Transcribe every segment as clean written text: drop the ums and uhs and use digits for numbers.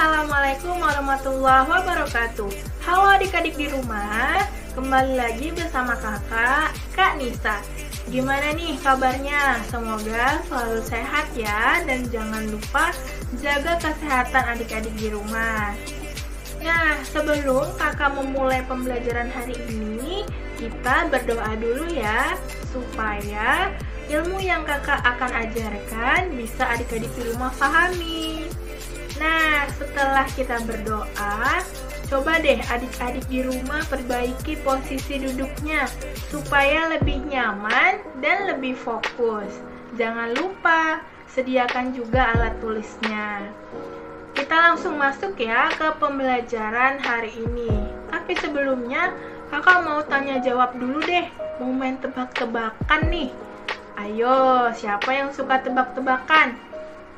Assalamualaikum warahmatullahi wabarakatuh. Halo adik-adik di rumah, kembali lagi bersama kakak, Kak Nisa. Gimana nih kabarnya? Semoga selalu sehat ya, dan jangan lupa jaga kesehatan adik-adik di rumah. Nah, sebelum kakak memulai pembelajaran hari ini, kita berdoa dulu ya, supaya ilmu yang kakak akan ajarkan bisa adik-adik di rumah pahami. Nah, setelah kita berdoa, coba deh adik-adik di rumah perbaiki posisi duduknya supaya lebih nyaman dan lebih fokus. Jangan lupa sediakan juga alat tulisnya. Kita langsung masuk ya ke pembelajaran hari ini. Tapi sebelumnya, kakak mau tanya jawab dulu deh. Mau main tebak-tebakan nih. Ayo, siapa yang suka tebak-tebakan?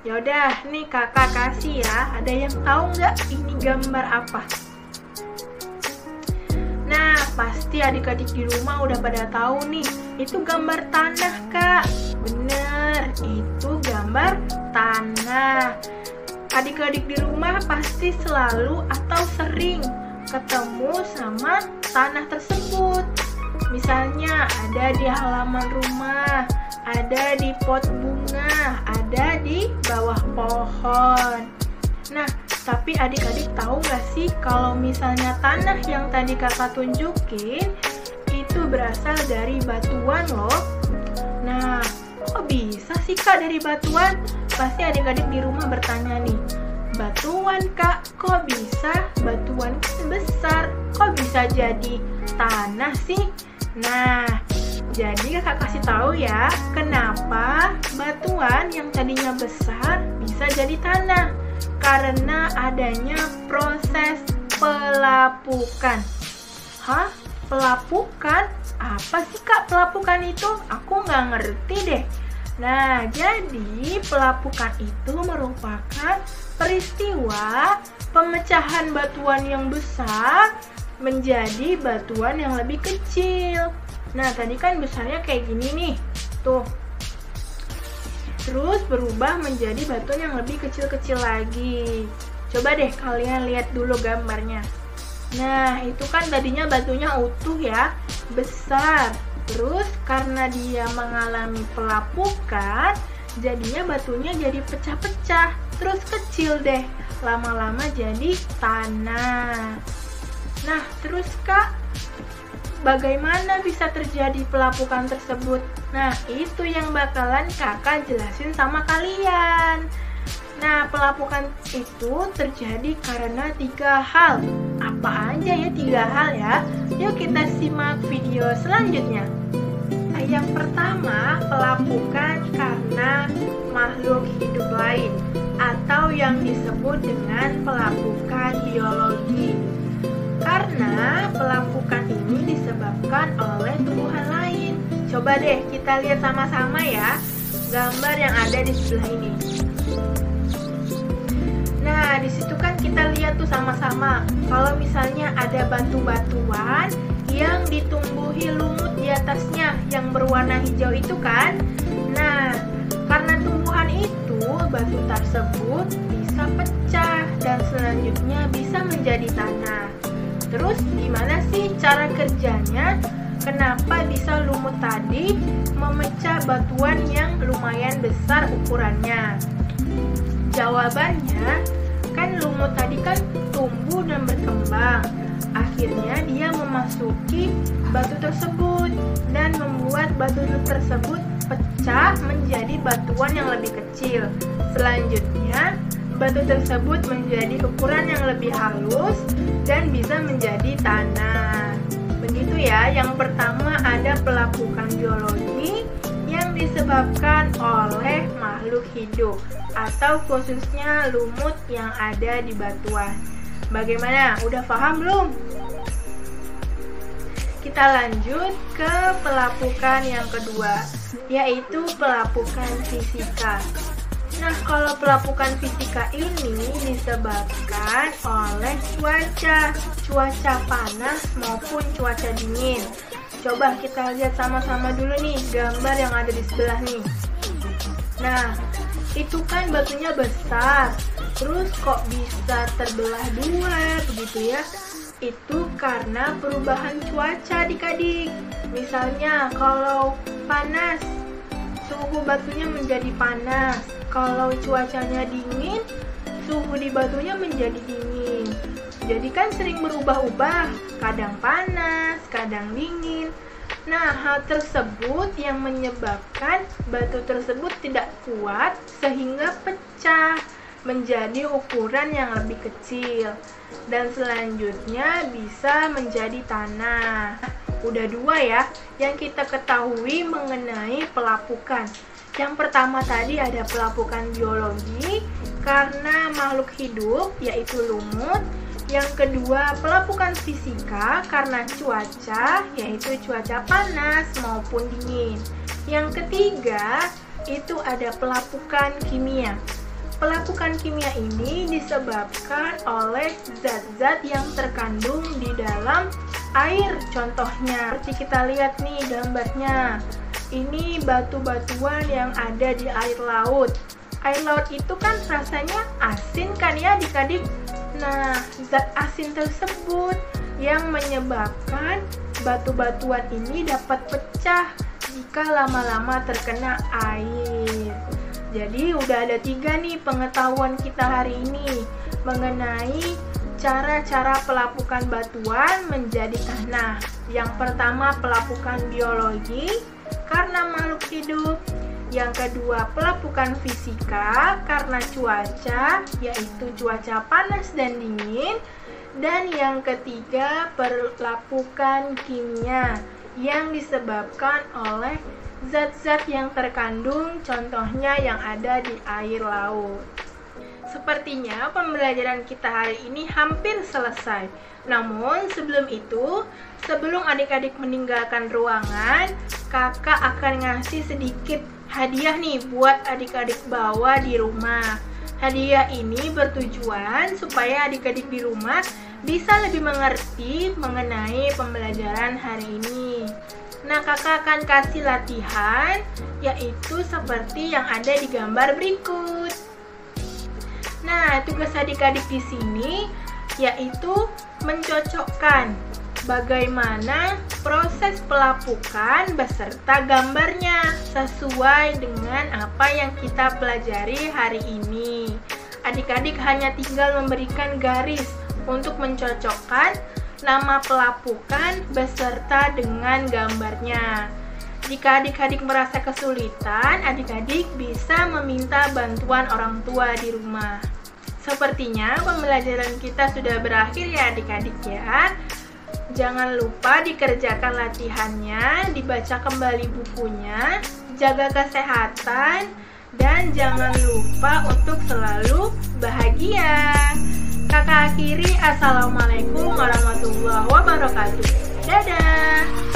Yaudah, nih kakak kasih ya. Ada yang tahu nggak ini gambar apa? Nah, pasti adik-adik di rumah udah pada tahu nih. Itu gambar tanah, Kak. Bener, itu gambar tanah. Adik-adik di rumah pasti selalu atau sering ketemu sama tanah tersebut. Misalnya ada di halaman rumah, ada di pot bunga, ada di bawah pohon. Nah, tapi adik-adik tahu nggak sih kalau misalnya tanah yang tadi kakak tunjukin itu berasal dari batuan loh. Nah, kok bisa sih Kak dari batuan? Pasti adik-adik di rumah bertanya nih, batuan Kak, kok bisa? Batuan kan besar, kok bisa jadi tanah sih? Nah, jadi kakak kasih tahu ya, kenapa batuan yang tadinya besar bisa jadi tanah? Karena adanya proses pelapukan. Hah? Pelapukan? Apa sih Kak pelapukan itu? Aku nggak ngerti deh. Nah, jadi pelapukan itu merupakan peristiwa pemecahan batuan yang besar menjadi batuan yang lebih kecil. Nah, tadi kan besarnya kayak gini nih. Tuh. Terus berubah menjadi batuan yang lebih kecil-kecil lagi. Coba deh kalian lihat dulu gambarnya. Nah, itu kan tadinya batunya utuh ya, besar. Terus karena dia mengalami pelapukan, jadinya batunya jadi pecah-pecah. Terus kecil deh, lama-lama jadi tanah. Nah, terus Kak, bagaimana bisa terjadi pelapukan tersebut? Nah, itu yang bakalan kakak jelasin sama kalian. Nah, pelapukan itu terjadi karena 3 hal. Apa aja ya 3 hal ya? Yuk kita simak video selanjutnya. Yang pertama, pelapukan karena makhluk hidup lain atau yang disebut dengan pelapukan biologi. Karena pelapukan ini disebabkan oleh tumbuhan lain. Coba deh kita lihat sama-sama ya gambar yang ada di sebelah ini. Nah, di situ kan kita lihat tuh sama-sama. Kalau misalnya ada batu-batuan yang ditumbuhi lumut di atasnya yang berwarna hijau itu kan. Nah, karena tumbuhan itu, batu tersebut bisa pecah dan selanjutnya bisa menjadi tanah. Terus gimana sih cara kerjanya? Kenapa bisa lumut tadi memecah batuan yang lumayan besar ukurannya? Jawabannya, kan lumut tadi kan tumbuh dan berkembang. Akhirnya dia memasuki batu tersebut dan membuat batu tersebut pecah menjadi batuan yang lebih kecil. Selanjutnya, batu tersebut menjadi ukuran yang lebih halus dan bisa menjadi tanah. Begitu ya, yang pertama ada pelapukan biologi yang disebabkan oleh makhluk hidup atau khususnya lumut yang ada di batuan. Bagaimana? Udah paham belum? Kita lanjut ke pelapukan yang kedua, yaitu pelapukan fisika. Nah, kalau pelapukan fisika ini disebabkan oleh cuaca panas maupun cuaca dingin. Coba kita lihat sama-sama dulu nih gambar yang ada di sebelah nih. Nah, itu kan batunya besar, terus kok bisa terbelah dua begitu ya? Itu karena perubahan cuaca adik-adik. Misalnya kalau panas, suhu batunya menjadi panas. Kalau cuacanya dingin, suhu di batunya menjadi dingin. Jadi kan sering berubah-ubah, kadang panas, kadang dingin. Nah, hal tersebut yang menyebabkan batu tersebut tidak kuat sehingga pecah menjadi ukuran yang lebih kecil. Dan selanjutnya bisa menjadi tanah. Udah dua ya yang kita ketahui mengenai pelapukan. Yang pertama tadi ada pelapukan biologi karena makhluk hidup yaitu lumut. Yang kedua, pelapukan fisika karena cuaca, yaitu cuaca panas maupun dingin. Yang ketiga, itu ada pelapukan kimia. Pelapukan kimia ini disebabkan oleh zat-zat yang terkandung di dalam air. Contohnya, seperti kita lihat nih gambarnya. Ini batu-batuan yang ada di air laut. Air laut itu kan rasanya asin kan ya adik-adik? Nah, zat asin tersebut yang menyebabkan batu-batuan ini dapat pecah jika lama-lama terkena air. Jadi udah ada 3 nih pengetahuan kita hari ini mengenai cara-cara pelapukan batuan menjadi tanah. Yang pertama pelapukan biologi karena makhluk hidup. Yang kedua, pelapukan fisika karena cuaca, yaitu cuaca panas dan dingin. Dan yang ketiga, pelapukan kimia yang disebabkan oleh zat-zat yang terkandung, contohnya yang ada di air laut. Sepertinya pembelajaran kita hari ini hampir selesai. Namun sebelum itu, sebelum adik-adik meninggalkan ruangan, kakak akan ngasih sedikit hadiah nih buat adik-adik bawa di rumah. Hadiah ini bertujuan supaya adik-adik di rumah bisa lebih mengerti mengenai pembelajaran hari ini. Nah, kakak akan kasih latihan, yaitu seperti yang ada di gambar berikut. Nah, tugas adik-adik di sini yaitu mencocokkan bagaimana proses pelapukan beserta gambarnya sesuai dengan apa yang kita pelajari hari ini. Adik-adik hanya tinggal memberikan garis untuk mencocokkan nama pelapukan beserta dengan gambarnya. Jika adik-adik merasa kesulitan, adik-adik bisa meminta bantuan orang tua di rumah. Sepertinya pembelajaran kita sudah berakhir ya adik-adik ya. Jangan lupa dikerjakan latihannya, dibaca kembali bukunya, jaga kesehatan, dan jangan lupa untuk selalu bahagia. Kakak akhiri, Assalamualaikum warahmatullahi wabarakatuh. Dadah!